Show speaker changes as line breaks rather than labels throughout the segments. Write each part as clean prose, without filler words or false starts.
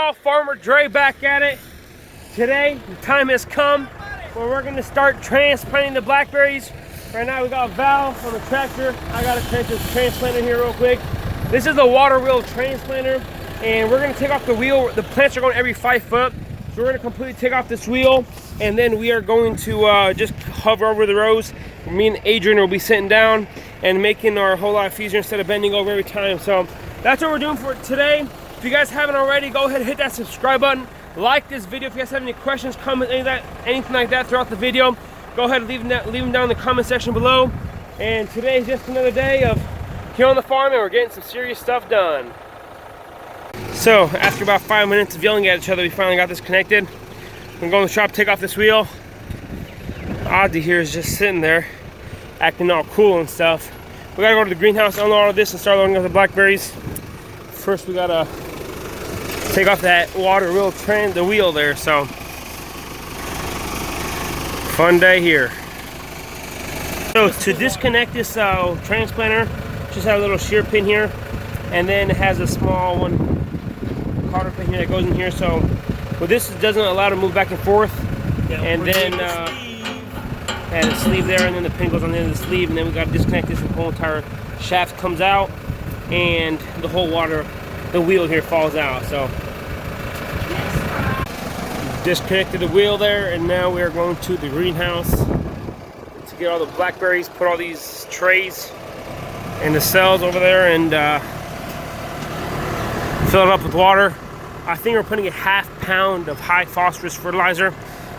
y'all, Farmer Dre back at it. Today, the time has come where we're gonna start transplanting the blackberries. Right now we got a valve on the tractor. I gotta connect this transplanter here real quick. This is the water wheel transplanter, and we're gonna take off the wheel. The plants are going every 5 foot. So we're gonna completely take off this wheel, and then we are going to just hover over the rows. Me and Adrian will be sitting down and making our whole life easier instead of bending over every time. So that's what we're doing for today. If you guys haven't already, go ahead and hit that subscribe button. Like this video. If you guys have any questions, comments, anything like that throughout the video, go ahead and leave them down in the comment section below. And today is just another day of here on the farm, and we're getting some serious stuff done. So after about 5 minutes of yelling at each other, we finally got this connected. I'm gonna go in the shop, take off this wheel. Ozzy here is just sitting there, acting all cool and stuff. We gotta go to the greenhouse, unload all of this, and start loading up the blackberries. First, we gotta take off that water wheel the wheel there. So, fun day here. So to disconnect this transplanter, just have a little shear pin here, and then it has a small one cotter pin here that goes in here. So, well, this doesn't allow it to move back and forth. Yeah, and then and a sleeve there, and then the pin goes on the end of the sleeve, and then we got to disconnect this, and the whole entire shaft comes out, and the whole the wheel here falls out. So disconnected the wheel there, and now we are going to the greenhouse to get all the blackberries, put all these trays in the cells over there, and fill it up with water. I think we're putting a ½ pound of high phosphorus fertilizer,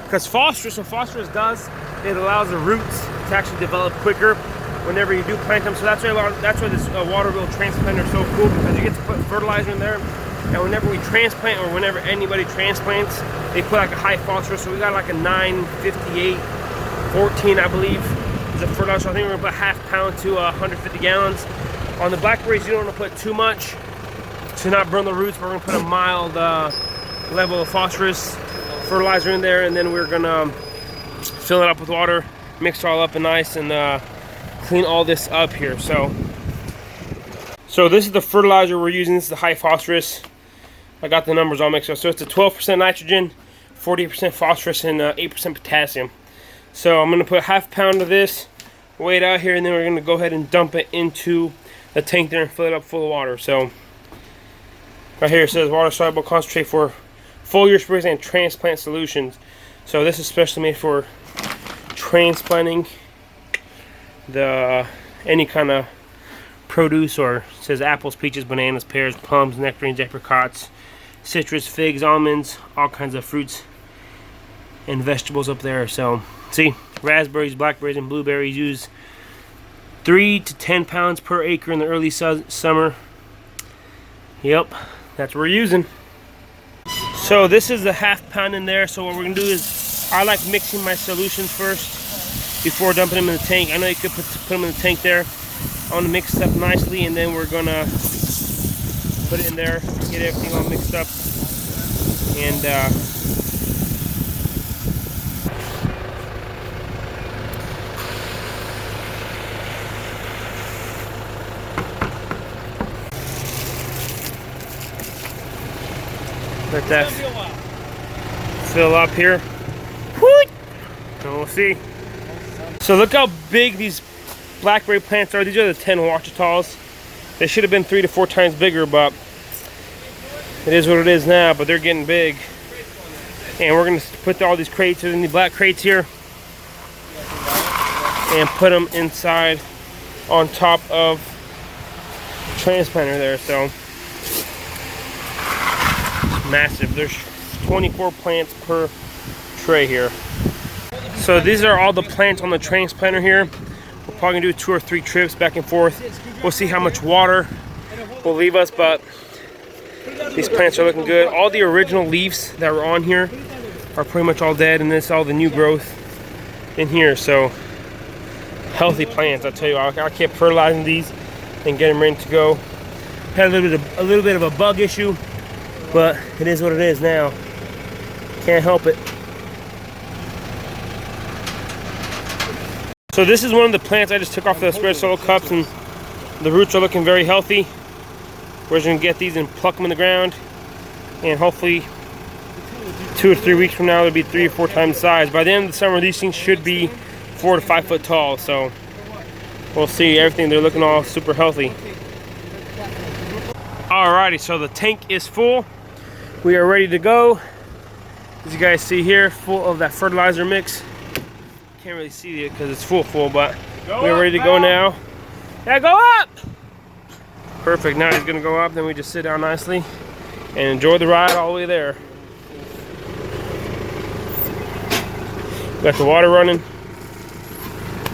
because what phosphorus does, it allows the roots to actually develop quicker whenever you do plant them. So that's why this water wheel transplanter is so cool, because you get to put fertilizer in there, and whenever we transplant, or whenever anybody transplants, they put like a high phosphorus. So we got like a 958 14, I believe, is a fertilizer. So I think we're gonna put ½ pound to 150 gallons. On the blackberries, you don't want to put too much to not burn the roots. We're gonna put a mild level of phosphorus fertilizer in there, and then we're gonna fill it up with water, mix it all up and nice, and clean all this up here. So this is the fertilizer we're using. This is the high phosphorus. I got the numbers all mixed up. So it's a 12% nitrogen, 40% phosphorus, and 8% potassium. So I'm gonna put ½ pound of this, weigh it out here, and then we're gonna go ahead and dump it into the tank there and fill it up full of water. So right here it says water soluble concentrate for foliar sprays and transplant solutions. So this is specially made for transplanting any kind of produce, or it says apples, peaches, bananas, pears, plums, nectarines, apricots, citrus, figs, almonds, all kinds of fruits and vegetables up there. So see, raspberries, blackberries, and blueberries use 3 to 10 pounds per acre in the early summer. Yep, that's what we're using. So this is the ½ pound in there. So what we're gonna do is, I like mixing my solutions first before dumping them in the tank. I know you could put them in the tank there. I want to mix it up nicely, and then we're gonna put it in there, get everything all mixed up, and let that fill up here. And we'll see. So look how big these blackberry plants are. These are the 10 Ouachitas. They should have been 3 to 4 times bigger, but it is what it is now. But they're getting big. And we're going to put all these crates in the black crates here and put them inside on top of the transplanter there. So massive. There's 24 plants per tray here. So these are all the plants on the transplanter here. We're probably gonna do 2 or 3 trips back and forth. We'll see how much water will leave us, but these plants are looking good. All the original leaves that were on here are pretty much all dead, and this is all the new growth in here. So healthy plants, I tell you. I kept fertilizing these and getting them ready to go. Had a little bit of a bug issue, but it is what it is now. Can't help it. So this is one of the plants I just took off the spread solo cups, and the roots are looking very healthy. We're just gonna get these and pluck them in the ground and hopefully 2 or 3 weeks from now it'll be 3 or 4 times the size. By the end of the summer, these things should be 4 to 5 foot tall. So we'll see. Everything, they're looking all super healthy. Alrighty, so the tank is full. We are ready to go. As you guys see here, full of that fertilizer mix. Can't really see it because it's full, but we're ready to go now. Yeah, go up! Perfect, now he's gonna go up, then we just sit down nicely and enjoy the ride all the way there. Got the water running.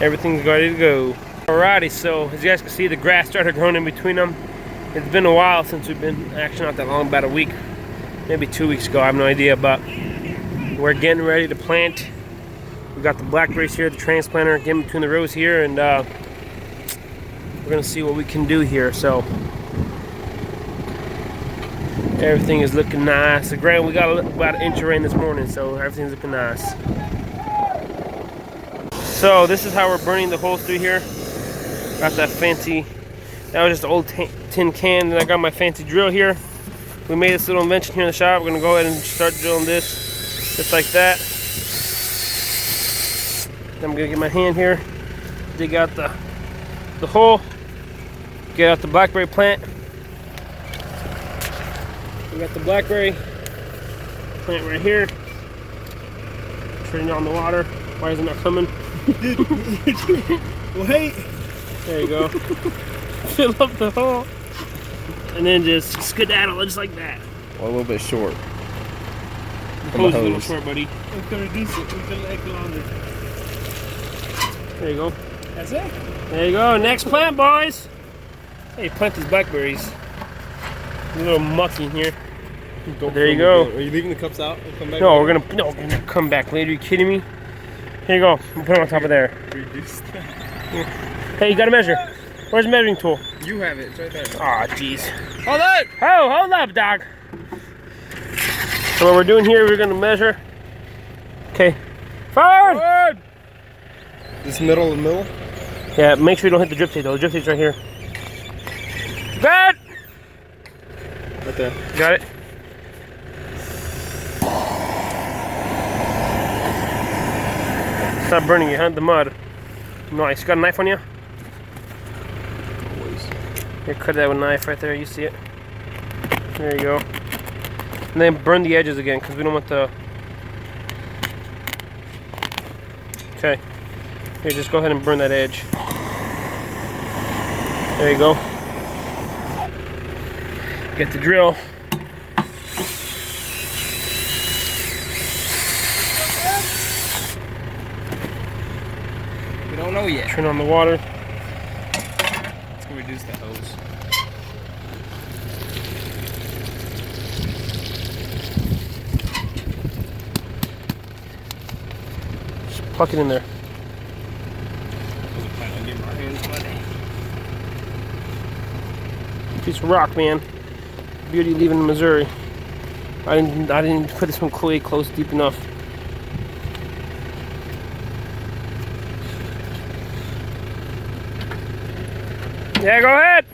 Everything's ready to go. Alrighty, so as you guys can see, the grass started growing in between them. It's been a while since we've been, actually not that long, about a week, maybe 2 weeks ago, I have no idea, but we're getting ready to plant. We got the Blackberries here, the transplanter, getting between the rows here, and we're gonna see what we can do here. So everything is looking nice. The ground, we got about an inch of rain this morning, so everything's looking nice. So this is how we're burning the holes through here. Got that fancy, that was just an old tin can, and I got my fancy drill here. We made this little invention here in the shop. We're gonna go ahead and start drilling this, just like that. Then I'm gonna get my hand here, dig out the hole, get out the blackberry plant. We got the blackberry plant right here. Turning on the water. Why isn't that coming?
Wait.
There you go. Fill up the hole. And then just skedaddle just like that.
Well, a little bit short.
The hose is a little short, buddy.
We're gonna reduce it. We're gonna make it longer.
There you go.
That's it.
There you go. Next plant, boys. Hey, plant these blackberries. A little mucky in here. There you go.
Are you leaving the cups out and come back?
No, we're gonna come back later. Are you kidding me? Here you go. We'll put it on top of there.
Reduce that.
Hey, you gotta measure. Where's the measuring tool?
You have it. It's right there.
Aw, jeez.
Hold on.
Oh, hold up, dog. So what we're doing here, we're gonna measure. Okay. Forward!
Forward. This middle.
Yeah, make sure you don't hit the drip tape though. The drip tape's right here. Good!
Right there.
Got it? Stop burning your hand, the mud. Nice. Got a knife on you?
Always.
Here, cut that with a knife right there. You see it? There you go. And then burn the edges again because we don't want the... Okay. Here, just go ahead and burn that edge. There you go. Get the drill.
We don't know yet.
Turn on the water.
Let's go reduce the hose.
Just pluck it in there.
Wasn't planning on getting my hands muddy.
Piece of rock, man. Beauty leaving in Missouri. I didn't put this one way close deep enough. Yeah, go ahead.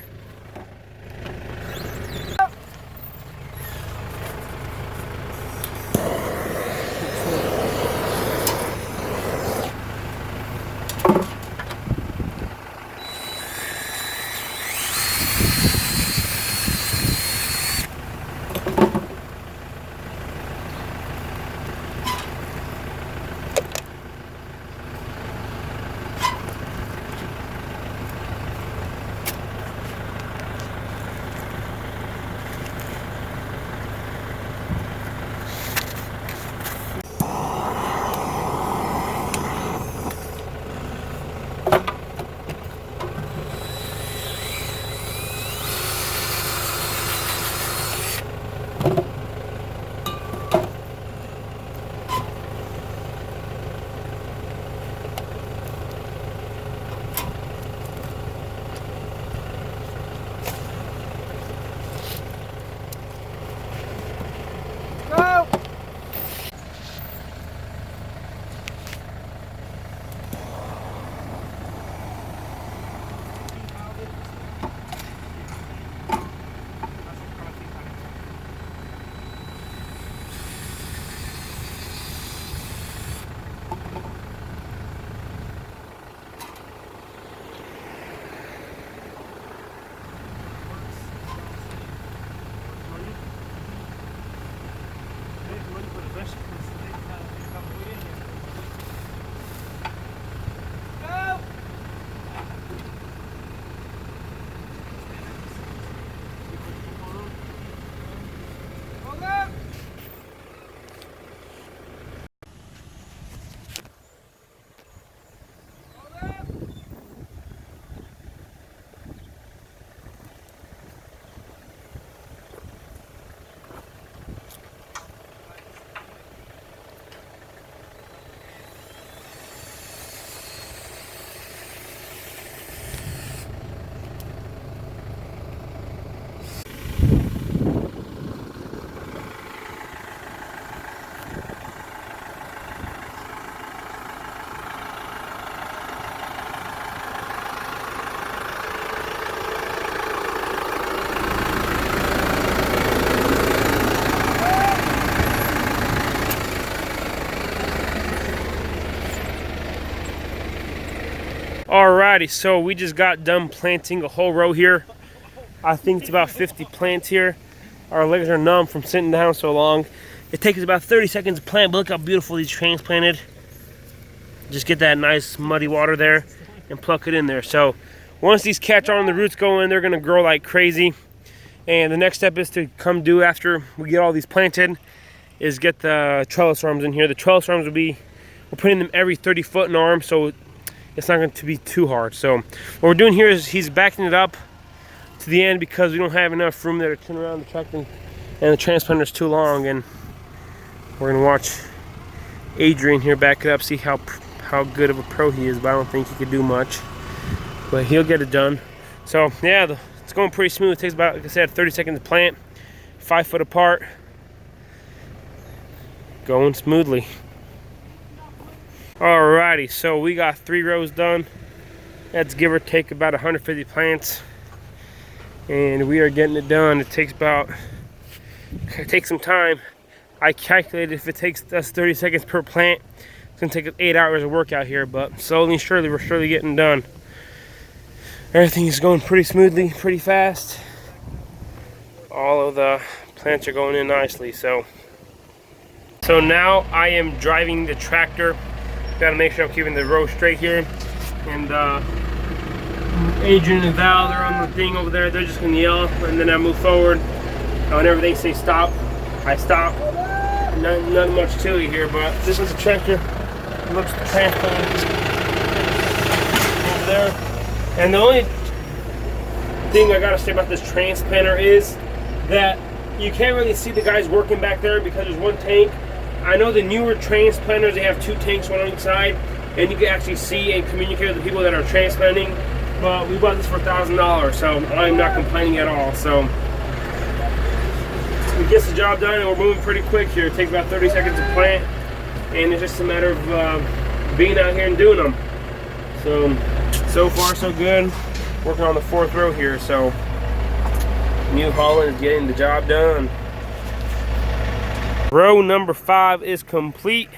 Alrighty, so we just got done planting a whole row here. I think it's about 50 plants here. Our legs are numb from sitting down so long. It takes about 30 seconds to plant, but look how beautiful these transplanted. Just get that nice muddy water there and pluck it in there. So once these catch on, the roots go in, they're gonna grow like crazy. And the next step is to come do after we get all these planted is get the trellis arms in here. The trellis arms will be, we're putting them every 30 foot in arm, so it's not going to be too hard. So what we're doing here is he's backing it up to the end because we don't have enough room there to turn around the tractor, and the transplanter is too long. And we're gonna watch Adrian here back it up, see how good of a pro he is. But I don't think he could do much, but he'll get it done. So yeah, it's going pretty smooth. It takes about, like I said, 30 seconds to plant, 5 foot apart, going smoothly. Alrighty, so we got 3 rows done. That's give or take about 150 plants, and we are getting it done. It takes some time. I calculated if it takes us 30 seconds per plant, it's gonna take us 8 hours of work out here, but slowly and surely, we're surely getting done. Everything is going pretty smoothly, pretty fast. All of the plants are going in nicely. So now I am driving the tractor. Gotta make sure I'm keeping the row straight here. And Adrian and Val, they're on the thing over there. They're just gonna yell, and then I move forward. Whenever they say stop, I stop. Not much to it here, but this is the tractor. It looks the transplant over there. And the only thing I gotta say about this transplanter is that you can't really see the guys working back there because there's one tank. I know the newer transplanters, they have 2 tanks, one on each side, and you can actually see and communicate with the people that are transplanting. But we bought this for $1,000, so I'm not complaining at all. So it gets the job done, and we're moving pretty quick here. It takes about 30 seconds to plant, and it's just a matter of being out here and doing them. So far so good. Working on the 4th row here, so New Holland is getting the job done. Row number 5 is complete.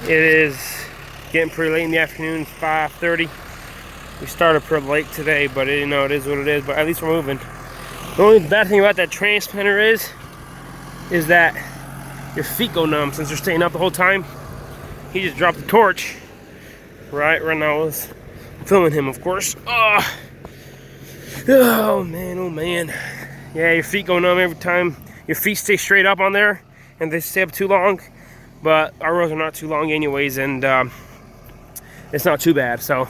It is getting pretty late in the afternoon, 5:30. We started pretty late today, but you know, it is what it is, but at least we're moving. The only bad thing about that transplanter is that your feet go numb since they're staying up the whole time. He just dropped the torch right when I was filming him, of course. Oh man. Yeah, your feet go numb every time. Your feet stay straight up on there, and they stay up too long. But our rows are not too long anyways, and it's not too bad. So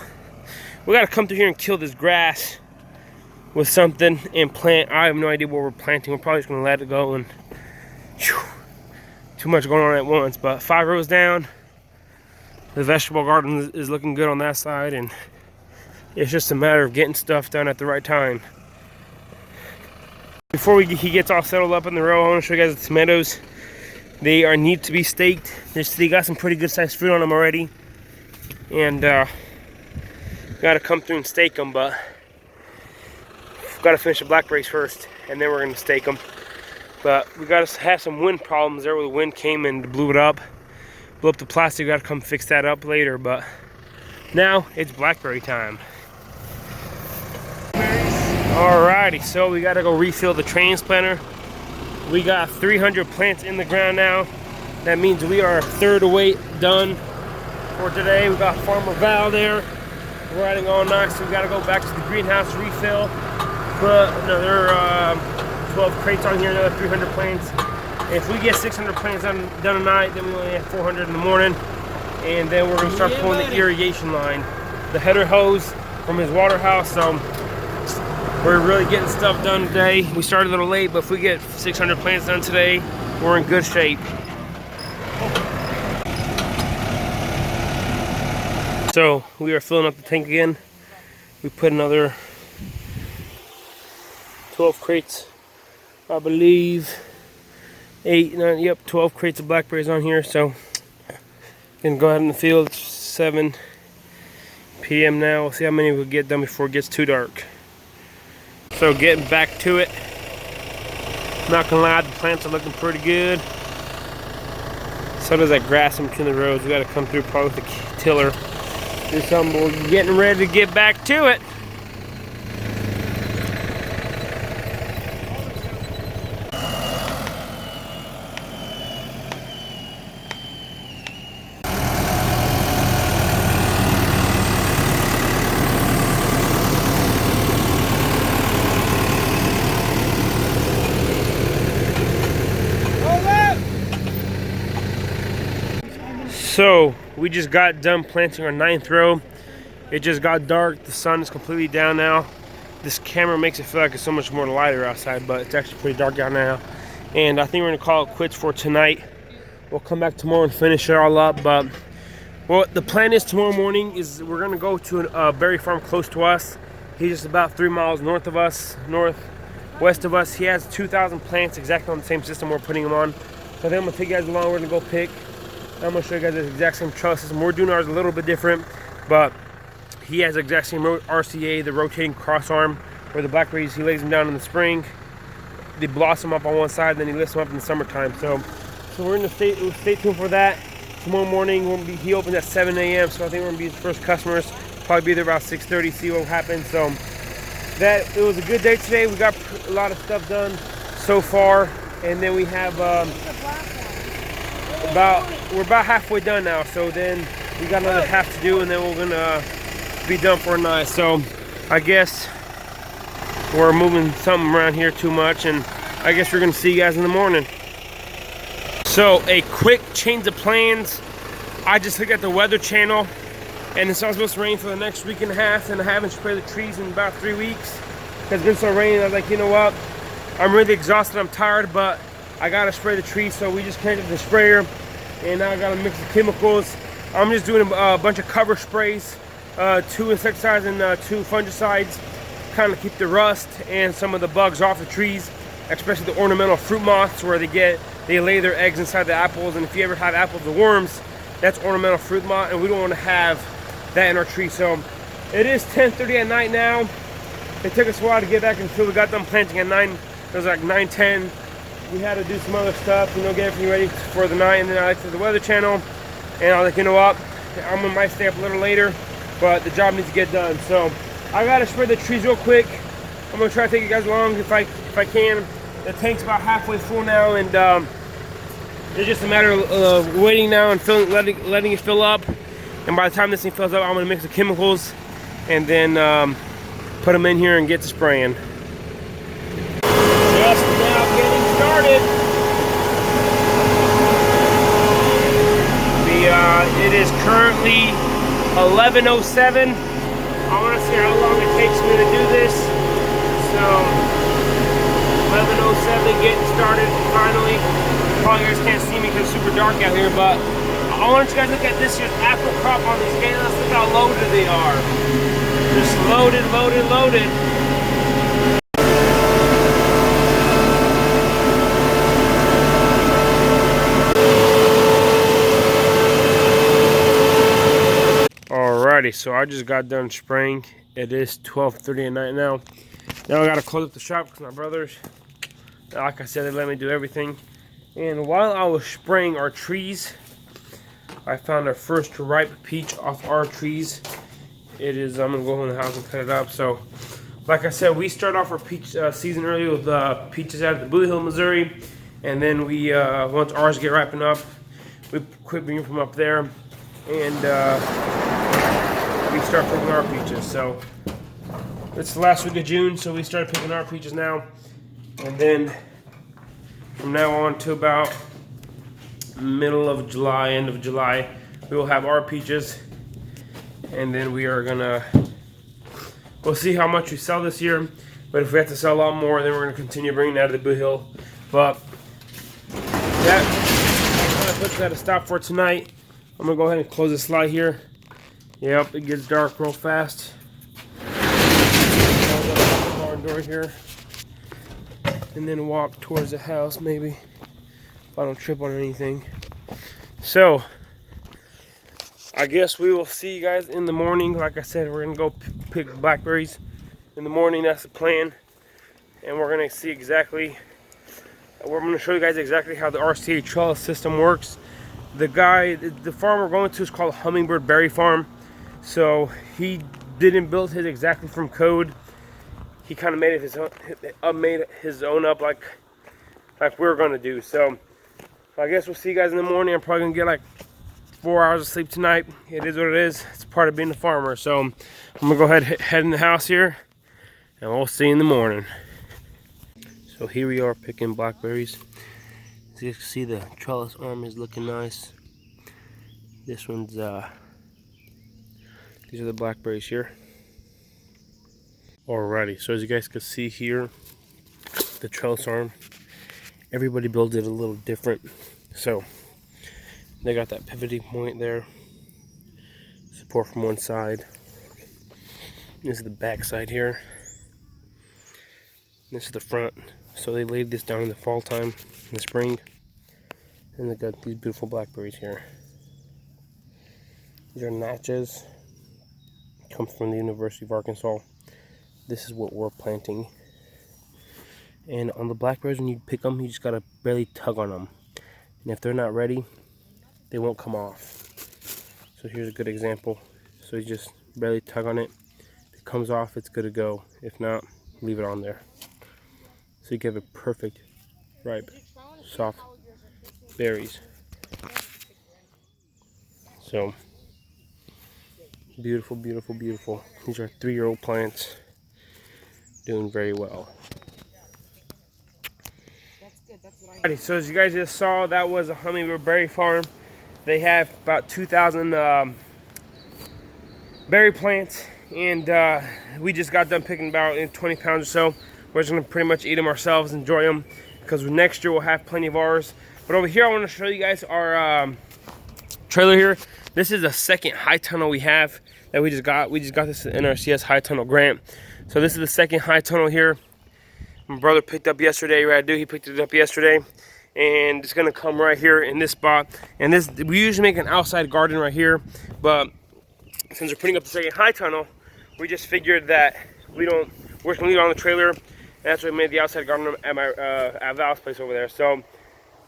we got to come through here and kill this grass with something and plant. I have no idea what we're planting. We're probably just gonna let it go, and too much going on at once. But 5 rows down, the vegetable garden is looking good on that side, and it's just a matter of getting stuff done at the right time. Before he gets all settled up in the row, I want to show you guys the tomatoes. They need to be staked. They got some pretty good sized fruit on them already, and got to come through and stake them. But got to finish the blackberries first, and then we're going to stake them. But we got to have some wind problems there where the wind came and blew it up. Blew up the plastic. We got to come fix that up later. But now it's blackberry time. Alrighty, so we got to go refill the transplanter. We got 300 plants in the ground now. That means we are 1/3 away done for today. We got Farmer Val there riding all nice. So we got to go back to the greenhouse, refill, put another 12 crates on here, another 300 plants. If we get 600 plants done tonight, then we only have 400 in the morning, and then we're gonna start pulling the irrigation line, the header hose from his water house. So we're really getting stuff done today. We started a little late, but if we get 600 plants done today, we're in good shape. So we are filling up the tank again. We put another 12 crates, I believe. 8, 9, yep, 12 crates of blackberries on here. So gonna go out in the field. It's 7 p.m. now. We'll see how many we get done before it gets too dark. So getting back to it. Not gonna lie, the plants are looking pretty good. So does that grass in between the rows. We gotta come through probably with the tiller do something. We're getting ready to get back to it. So we just got done planting our 9th row. It just got dark. The sun is completely down now. This camera makes it feel like it's so much more lighter outside, but it's actually pretty dark out now. And I think we're gonna call it quits for tonight. We'll come back tomorrow and finish it all up. But what the plan is tomorrow morning is we're gonna go to a berry farm close to us. He's just about 3 miles north of us, northwest of us. He has 2,000 plants exactly on the same system we're putting them on. So then I'm gonna take you guys along. We're gonna go pick. I'm gonna show you guys the exact same trellis system. We're doing ours a little bit different, but he has the exact same RCA, the rotating cross arm, where the blackberries, he lays them down in the spring, they blossom up on one side, then he lifts them up in the summertime. So we're in the stay tuned for that. Tomorrow morning, he opens at 7 a.m., so I think we're gonna be his first customers. Probably be there about 6:30, see what happens. So it was a good day today. We got a lot of stuff done so far, and then we have we're about halfway done now. So then we got another half to do, and then we're gonna be done for a night. So I guess we're moving something around here too much, and I guess we're gonna see you guys in the morning. So a quick change of plans. I just looked at the weather channel, and it's all supposed to rain for the next week and a half, and I haven't sprayed the trees in about 3 weeks because it's been so rainy. I was like, you know what, I'm really exhausted, I'm tired, but I gotta spray the trees. So we just connected the sprayer, and now I gotta mix the chemicals. I'm just doing a bunch of cover sprays, 2 insecticides and 2 fungicides, kind of keep the rust and some of the bugs off the trees, especially the ornamental fruit moths, where they lay their eggs inside the apples. And if you ever have apples with worms, that's ornamental fruit moth, and we don't want to have that in our tree. So it is 10:30 at night now. It took us a while to get back until we got done planting at 9. It was like 9:10. We had to do some other stuff, get everything ready for the night. And then I looked at the weather channel, and I was like, you know what, might stay up a little later, but the job needs to get done. So I gotta spray the trees real quick. I'm gonna try to take you guys along if I can. The tank's about halfway full now, and it's just a matter of waiting now and letting it fill up. And by the time this thing fills up, I'm gonna mix the chemicals and then put them in here and get to spraying. Just now getting started. It is currently 11:07. I want to see how long it takes me to do this. So 11:07, getting started finally. Probably you guys can't see me because it's super dark out here, but I want you guys to look at this year's apple crop on these scales. Let's look how loaded they are. Just loaded, loaded, loaded. Alrighty, so I just got done spraying. It is 12:30 at night now. Now I gotta close up the shop because my brothers, like I said, they let me do everything. And while I was spraying our trees, I found our first ripe peach off our trees. It is, I'm gonna go in the house and cut it up. So, like I said, we start off our peach season early with peaches out of the Blue Hill, Missouri. And then we, once ours get ripened up, we quit bringing from up there. And we start picking our peaches. So it's the last week of June, so we started picking our peaches now. And then from now on to about middle of July, end of July, we will have our peaches. And then we are gonna, we'll see how much we sell this year. But if we have to sell a lot more, then we're gonna continue bringing that to the Blue Hill. But that puts that a stop for tonight. I'm gonna go ahead and close this light here. Yep, it gets dark real fast. Close up the barn door here, and then walk towards the house maybe, if I don't trip on anything. So I guess we will see you guys in the morning. Like I said, we're gonna go pick blackberries in the morning. That's the plan, and we're gonna see exactly. We're gonna show you guys exactly how the RCA trellis system works. The farm we're going to is called Hummingbird Berry Farm. So he didn't build his exactly from code. He kind of made it his own, up like we're gonna do. So I guess we'll see you guys in the morning. I'm probably gonna get like 4 hours of sleep tonight. It is what it is. It's part of being a farmer. So I'm gonna go ahead head in the house here, and we'll see you in the morning. So here we are picking blackberries. As you can see, the trellis arm is looking nice. This one's these are the blackberries here. Alrighty, so as you guys can see here, the trellis arm, everybody builds it a little different. So they got that pivoting point there, support from one side. This is the back side here. This is the front. So they laid this down in the fall time, in the spring, and they got these beautiful blackberries here. These are natchez, come from the University of Arkansas. This is what we're planting. And on the blackberries, when you pick them, you just gotta barely tug on them. And if they're not ready, they won't come off. So here's a good example. So you just barely tug on it. If it comes off, it's good to go. If not, leave it on there. So you get a perfect, ripe, soft berries. So beautiful, beautiful, beautiful. These are 3-year-old plants, doing very well. Alrighty, so as you guys just saw, that was a hummingbird berry farm. They have about 2,000 berry plants, and we just got done picking about 20 pounds or so. We're just gonna pretty much eat them ourselves, enjoy them, because next year we'll have plenty of ours. But over here, I want to show you guys our trailer here. This is the second high tunnel we have that we just got. We just got this NRCS high tunnel grant. So this is the second high tunnel here. My brother picked up yesterday. He picked it up yesterday, and it's gonna come right here in this spot. And this, we usually make an outside garden right here, but since we're putting up the second high tunnel, we just figured that we're just gonna leave it on the trailer. And that's why we made the outside garden at my at Val's place over there. So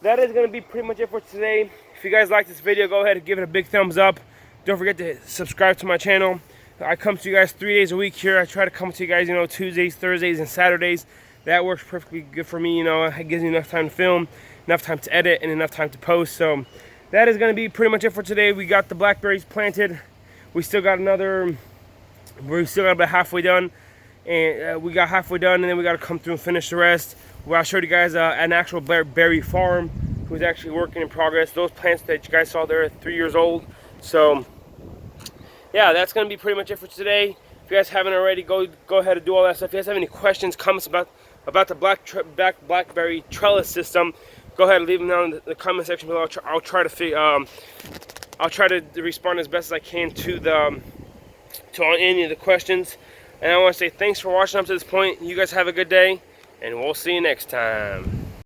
that is gonna be pretty much it for today. If you guys like this video, go ahead and give it a big thumbs up. Don't forget to subscribe to my channel. I come to you guys 3 days a week here. I try to come to you guys, Tuesdays, Thursdays, and Saturdays. That works perfectly good for me. It gives me enough time to film, enough time to edit, and enough time to post. So that is going to be pretty much it for today. We got the blackberries planted. We still got about halfway done. And we got halfway done, and then we got to come through and finish the rest. Well, I showed you guys an actual berry farm who's actually working in progress. Those plants that you guys saw there are 3 years old. So yeah, that's going to be pretty much it for today. If you guys haven't already, go ahead and do all that stuff. If you guys have any questions, comments about the blackberry trellis system, go ahead and leave them down in the comment section below. I'll try to respond as best as I can to any of the questions. And I want to say thanks for watching up to this point. You guys have a good day, and we'll see you next time.